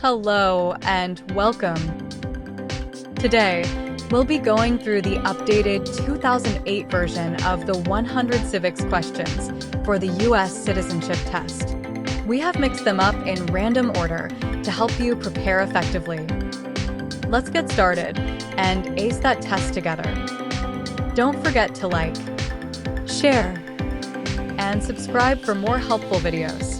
Hello and welcome. Today, we'll be going through the updated 2008 version of the 100 civics questions for the U.S. Citizenship Test. We have mixed them up in random order to help you prepare effectively. Let's get started and ace that test together. Don't forget to like, share, and subscribe for more helpful videos.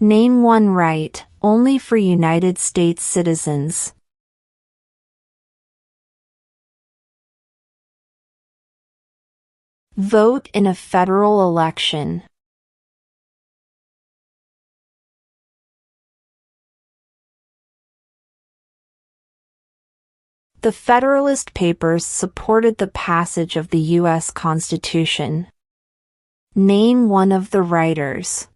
Name one right, only for United States citizens. Vote in a federal election. The Federalist Papers supported the passage of the U.S. Constitution. Name one of the writers.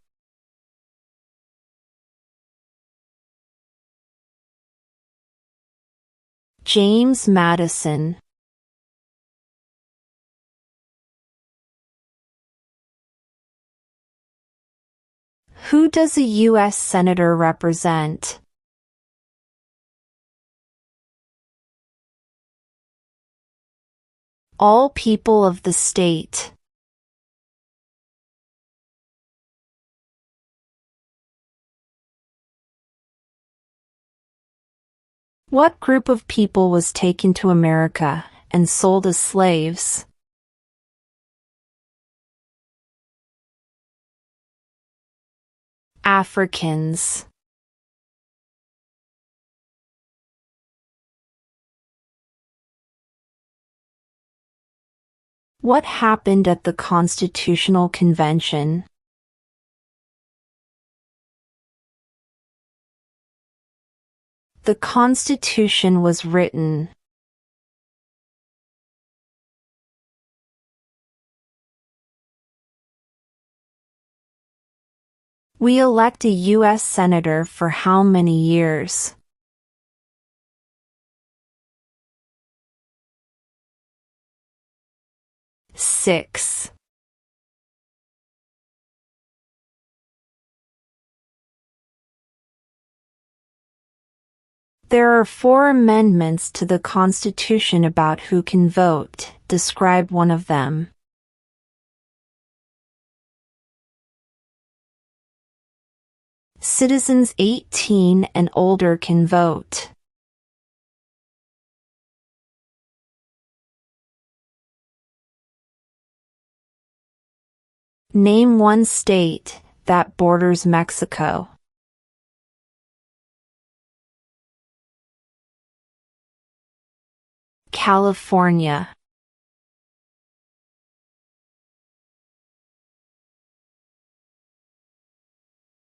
James Madison. Who does a U.S. Senator represent? All people of the state. What group of people was taken to America and sold as slaves? Africans. What happened at the Constitutional Convention? The Constitution was written. We elect a U.S. Senator for how many years? Six. There are 4 amendments to the Constitution about who can vote. Describe one of them. Citizens 18 and older can vote. Name one state that borders Mexico. California.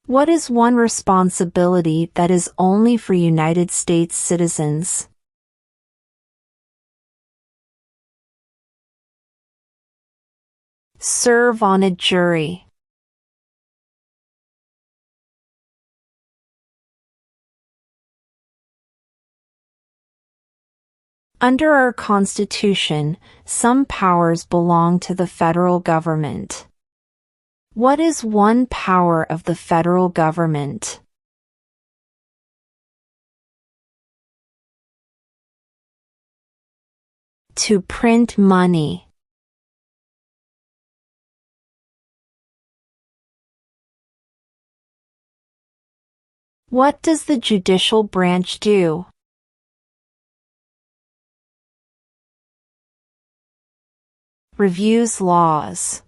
What is one responsibility that is only for United States citizens? Serve on a jury. Under our Constitution, some powers belong to the federal government. What is one power of the federal government? To print money. What does the judicial branch do? Reviews laws.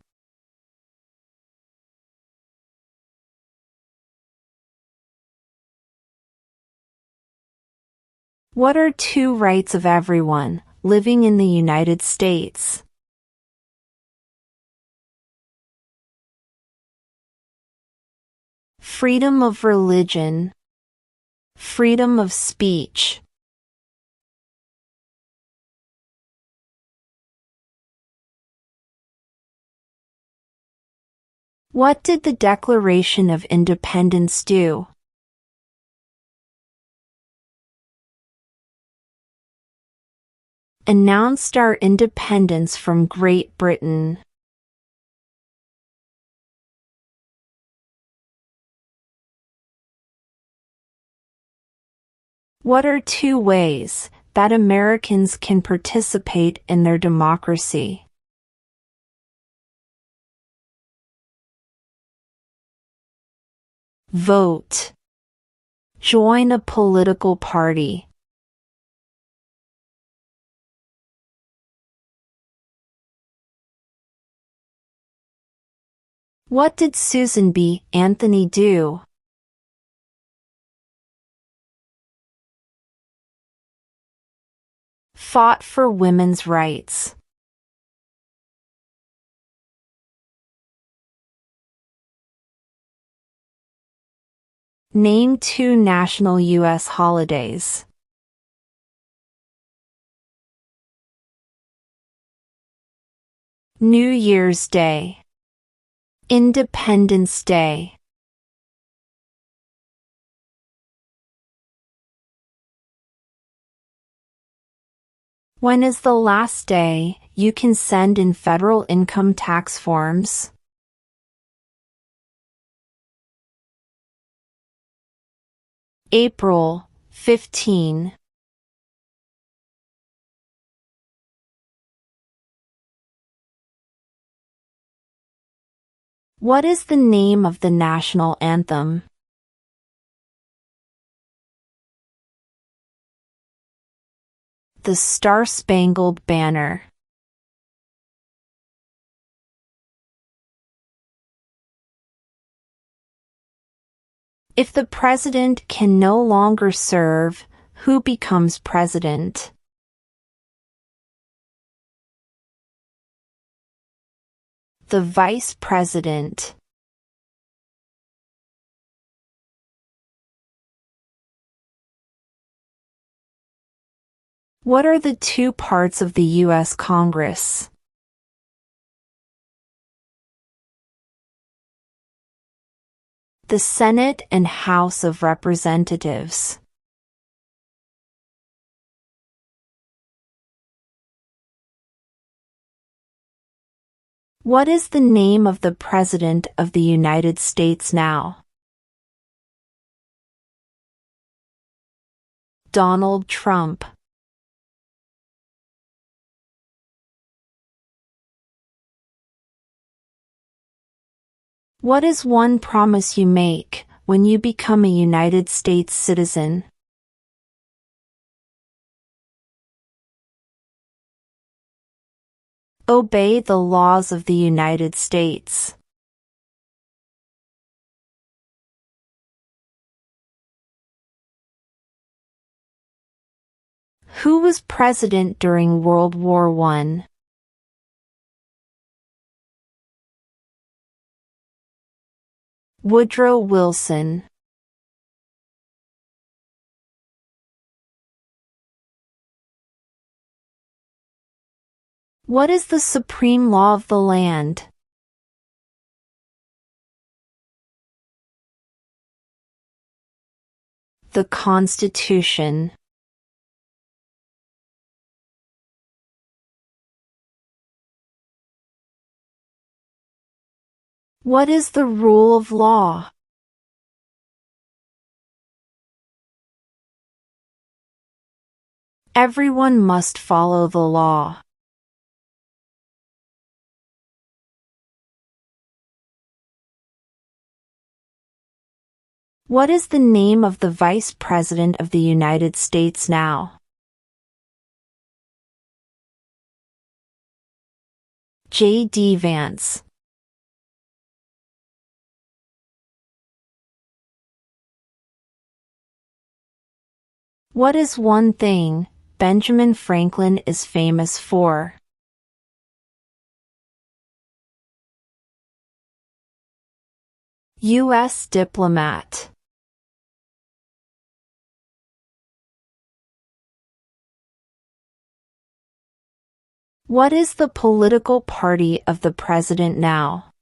What are 2 rights of everyone living in the United States? Freedom of religion. Freedom of speech. What did the Declaration of Independence do? Announced our independence from Great Britain. What are 2 ways that Americans can participate in their democracy? Vote. Join a political party. What did Susan B. Anthony do? Fought for women's rights. Name 2 national U.S. holidays. New Year's Day. Independence Day. When is the last day you can send in federal income tax forms? April 15. What is the name of the national anthem? The Star-Spangled Banner. If the president can no longer serve, who becomes president? The vice president. What are the 2 parts of the U.S. Congress? The Senate and House of Representatives. What is the name of the President of the United States now? Donald Trump. What is one promise you make when you become a United States citizen? Obey the laws of the United States. Who was president during World War I? Woodrow Wilson. What is the supreme law of the land? The Constitution. What is the rule of law? Everyone must follow the law. What is the name of the Vice President of the United States now? J.D. Vance. What is one thing Benjamin Franklin is famous for? U.S. diplomat. What is the political party of the president now?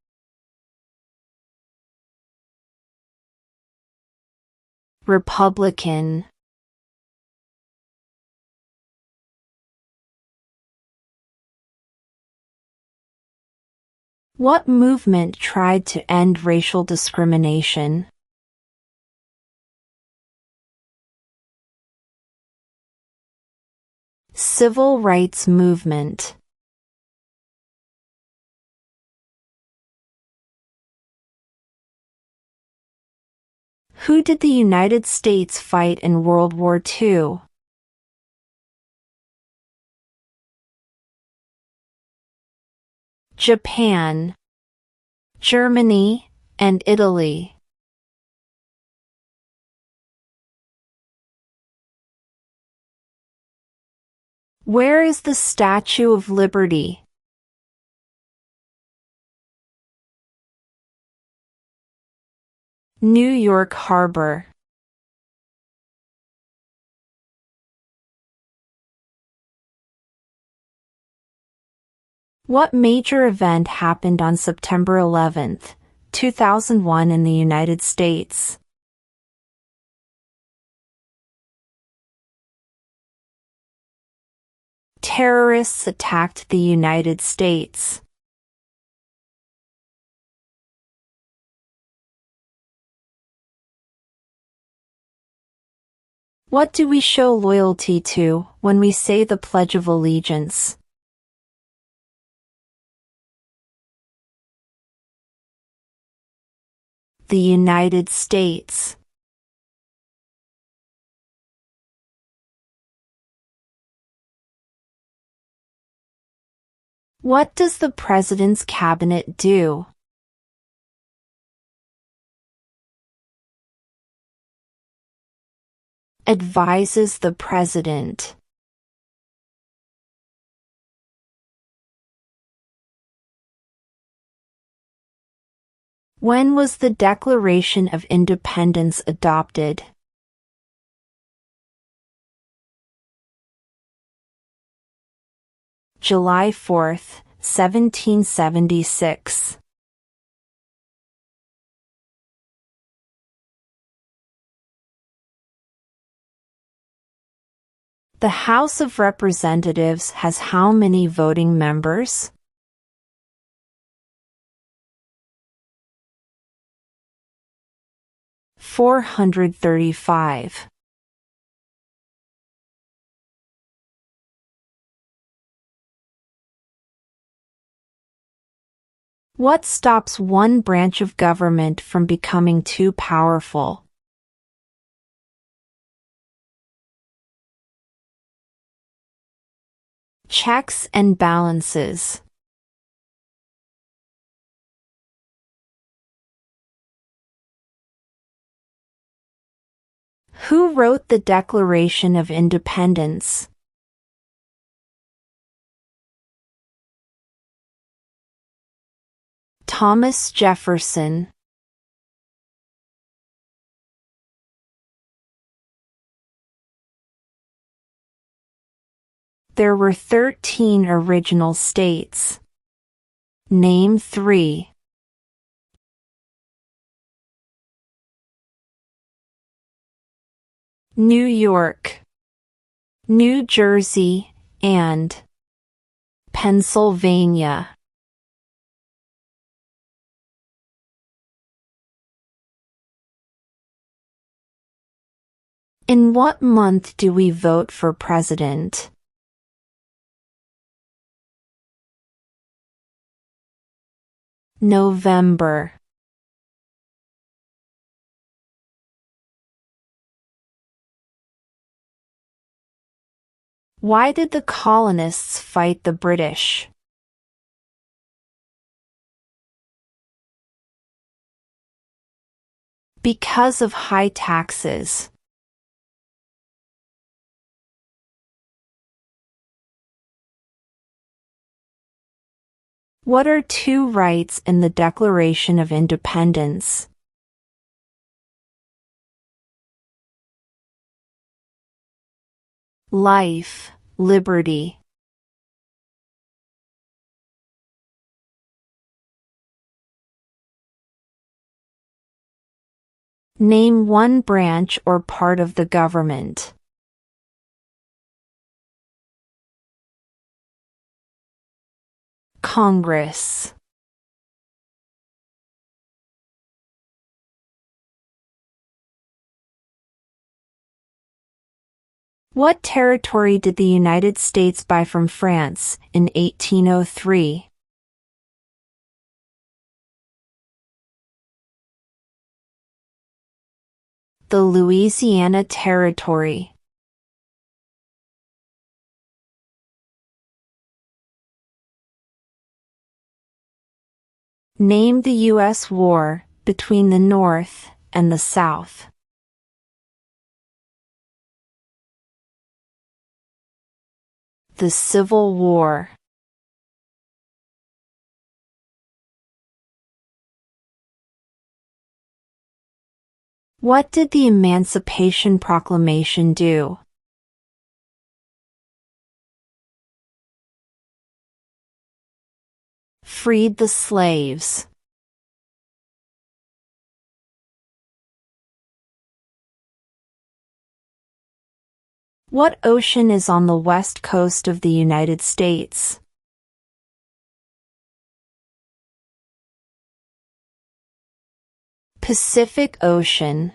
Republican. What movement tried to end racial discrimination? Civil rights movement. Who did the United States fight in World War II? Japan, Germany, and Italy. Where is the Statue of Liberty? New York Harbor. What major event happened on September 11, 2001 in the United States? Terrorists attacked the United States. What do we show loyalty to when we say the Pledge of Allegiance? The United States. What does the President's Cabinet do? Advises the President. When was the Declaration of Independence adopted? July 4, 1776. The House of Representatives has how many voting members? $435. What stops one branch of government from becoming too powerful? Checks and balances. Who wrote the Declaration of Independence? Thomas Jefferson. There were 13 original states. Name 3. New York, New Jersey, and Pennsylvania. In what month do we vote for president? November. Why did the colonists fight the British? Because of high taxes. What are 2 rights in the Declaration of Independence? Life, liberty. Name one branch or part of the government. Congress. What territory did the United States buy from France in 1803? The Louisiana Territory. Name the U.S. war between the North and the South. The Civil War. What did the Emancipation Proclamation do? Freed the slaves. What ocean is on the west coast of the United States? Pacific Ocean.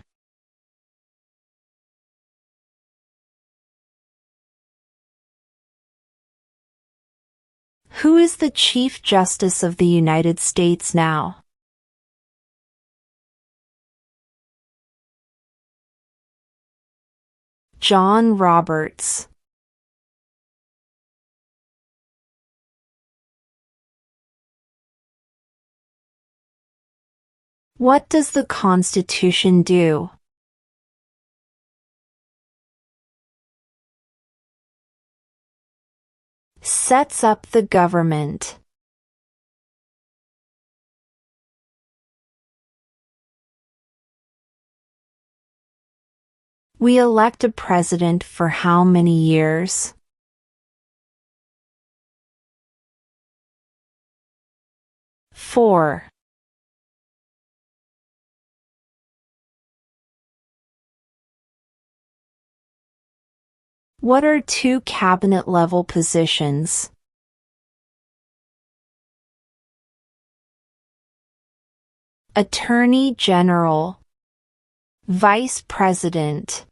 Who is the Chief Justice of the United States now? John Roberts. What does the Constitution do? Sets up the government. We elect a president for how many years? 4. What are two cabinet-level positions? Attorney General. Vice President.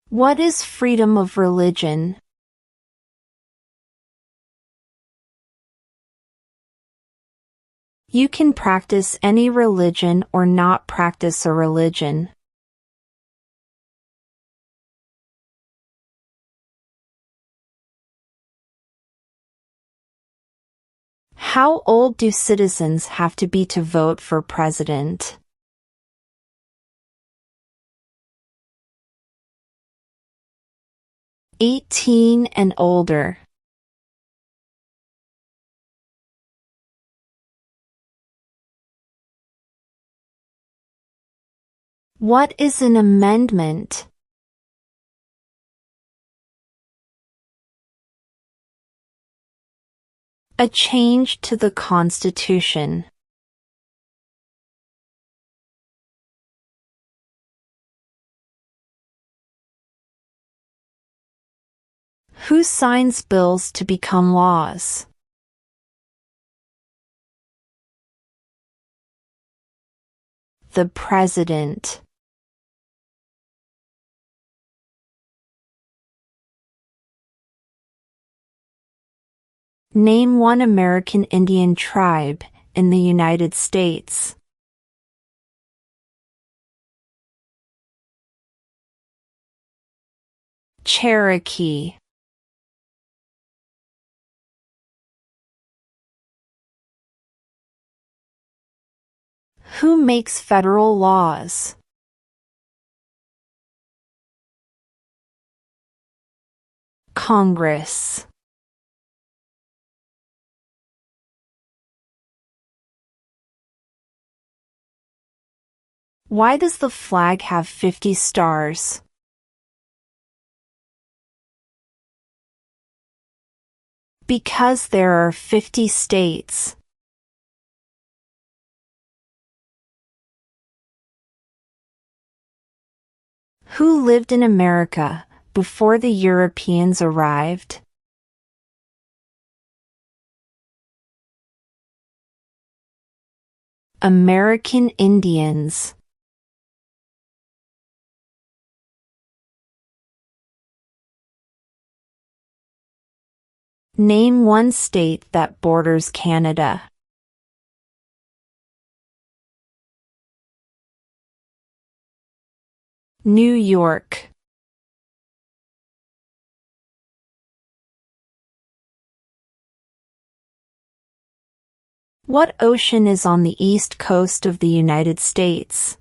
What is freedom of religion? You can practice any religion or not practice a religion. How old do citizens have to be to vote for president? 18 and older. What is an amendment? A change to the Constitution. Who signs bills to become laws? The President. Name one American Indian tribe in the United States. Cherokee. Who makes federal laws? Congress. Why does the flag have 50 stars? Because there are 50 states. Who lived in America before the Europeans arrived? American Indians. Name one state that borders Canada. New York. What ocean is on the east coast of the United States?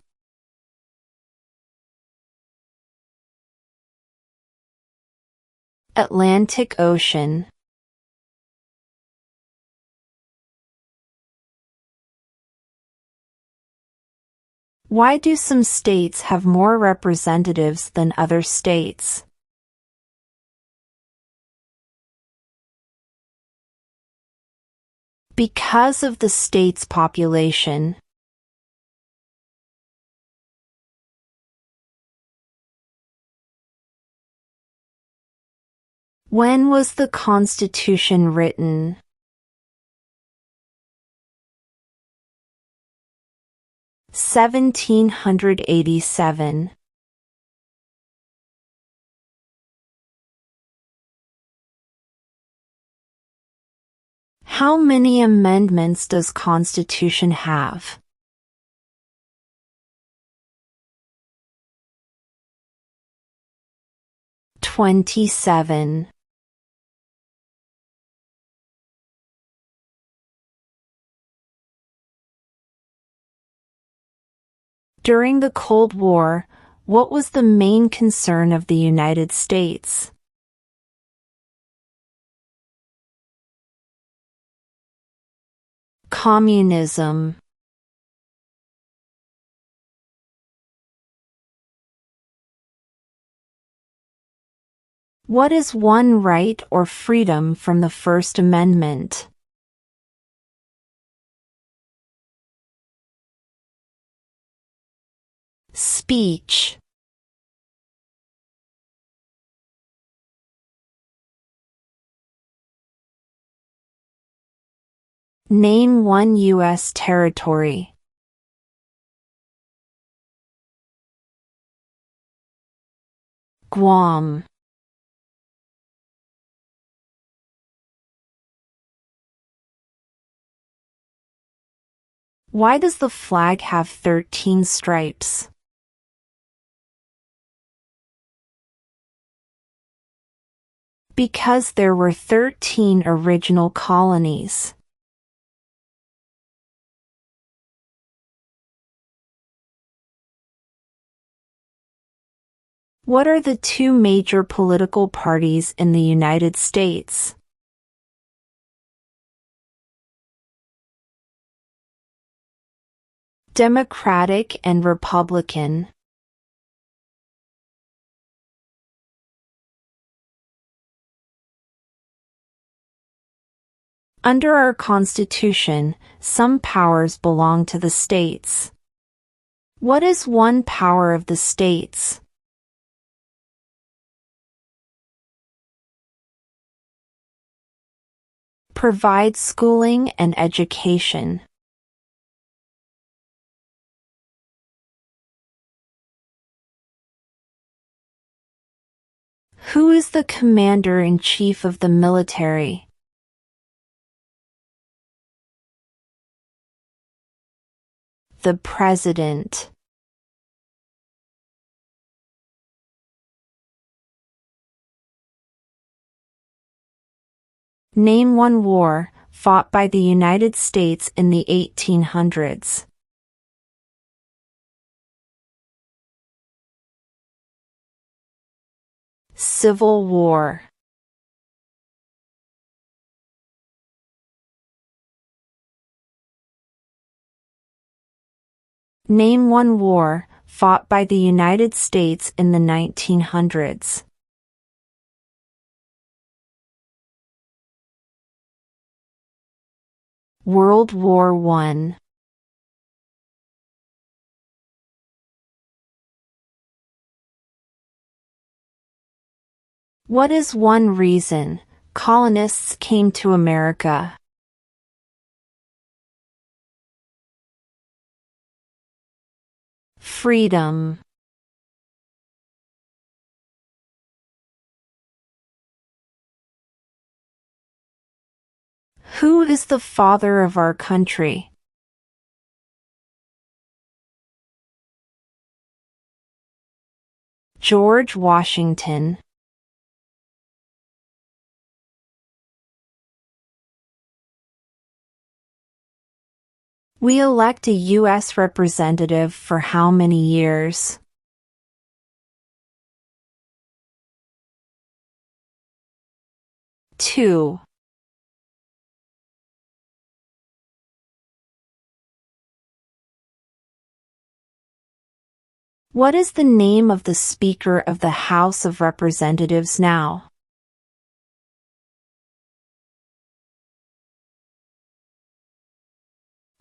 Atlantic Ocean. Why do some states have more representatives than other states? Because of the state's population. When was the Constitution written? (1787). How many amendments does Constitution have? 27. During the Cold War, what was the main concern of the United States? Communism. What is one right or freedom from the First Amendment? Speech. Name one U.S. territory. Guam. Why does the flag have 13 stripes? Because there were 13 original colonies. What are the two major political parties in the United States? Democratic and Republican. Under our Constitution, some powers belong to the states. What is one power of the states? Provide schooling and education. Who is the commander-in-chief of the military? The President. Name one war fought by the United States in the 1800s. Civil War. Name one war fought by the United States in the 1900s. World War I. What is one reason colonists came to America? Freedom. Who is the father of our country? George Washington. We elect a U.S. representative for how many years? 2. What is the name of the Speaker of the House of Representatives now?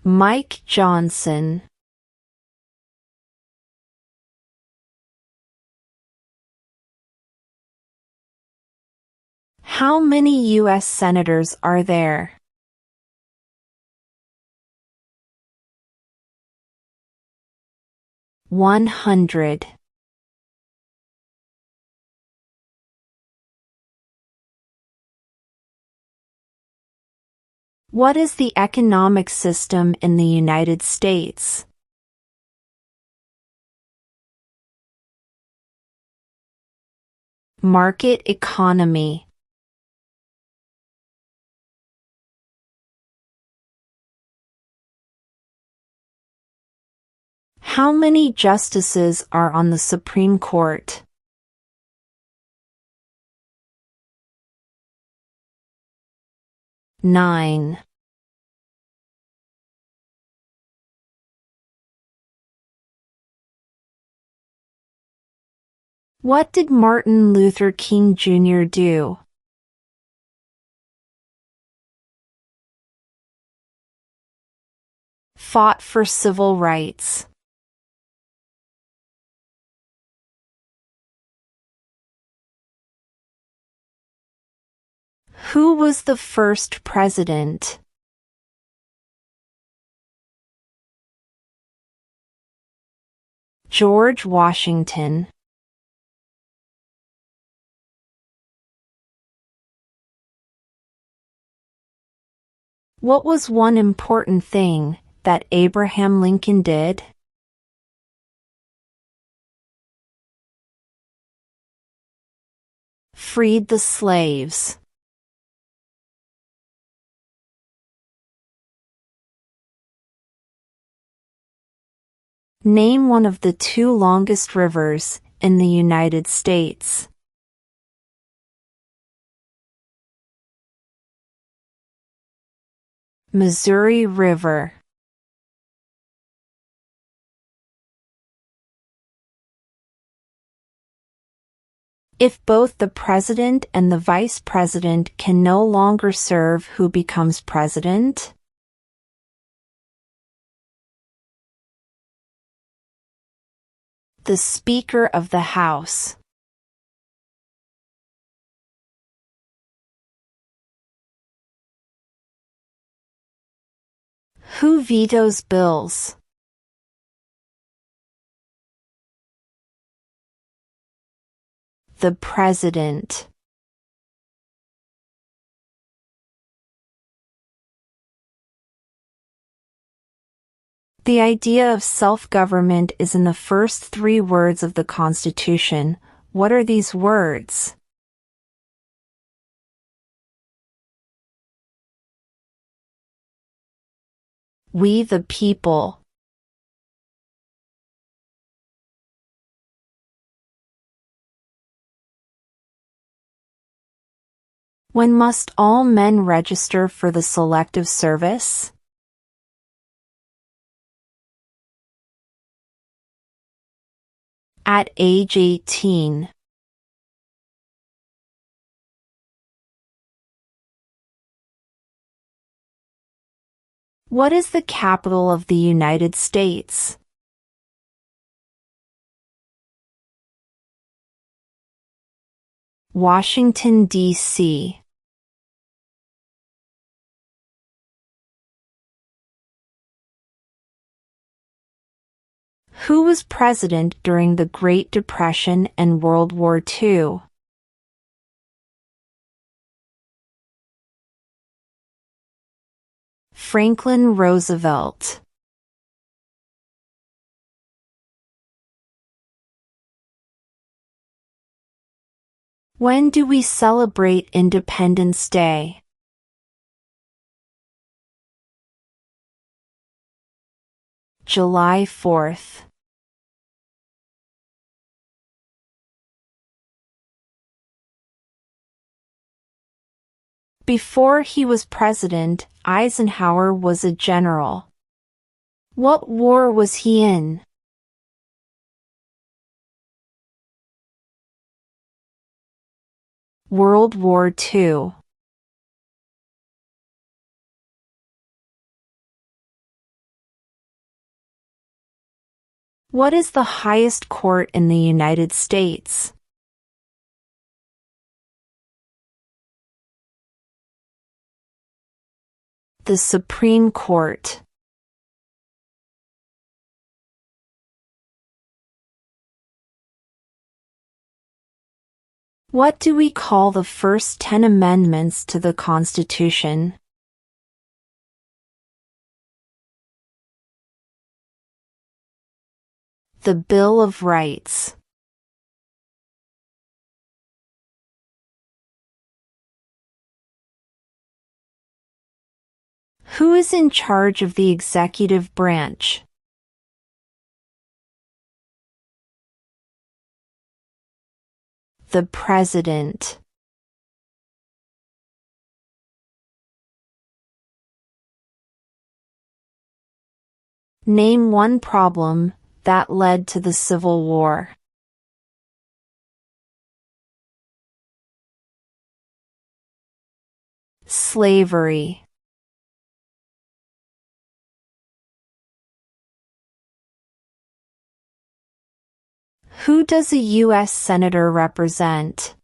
Mike Johnson. How many U.S. senators are there? 100. What is the economic system in the United States? Market economy. How many justices are on the Supreme Court? 9. What did Martin Luther King Jr. do? Fought for civil rights. Who was the first president? George Washington. What was one important thing that Abraham Lincoln did? Freed the slaves. Name one of the 2 longest rivers in the United States. Missouri River. If both the president and the vice president can no longer serve, who becomes president? The Speaker of the House. Who vetoes bills? The President. The idea of self-government is in the first 3 words of the Constitution. What are these words? We the people. When must all men register for the Selective Service? At age 18. What is the capital of the United States? Washington, D.C. Who was president during the Great Depression and World War II? Franklin Roosevelt. When do we celebrate Independence Day? July 4th. Before he was president, Eisenhower was a general. What war was he in? World War II. What is the highest court in the United States? The Supreme Court. What do we call the first 10 amendments to the Constitution? The Bill of Rights. Who is in charge of the executive branch? The President. Name one problem that led to the Civil War. Slavery. Who does a U.S. Senator represent?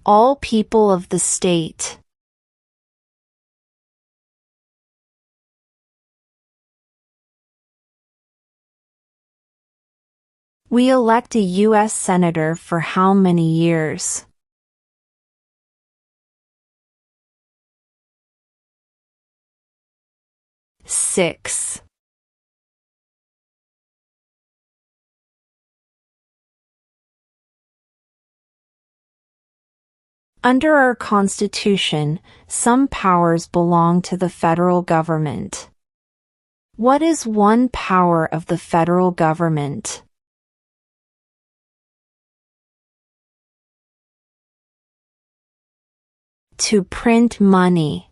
All people of the state. We elect a U.S. Senator for how many years? 6. Under our Constitution, some powers belong to the federal government. What is one power of the federal government? To print money.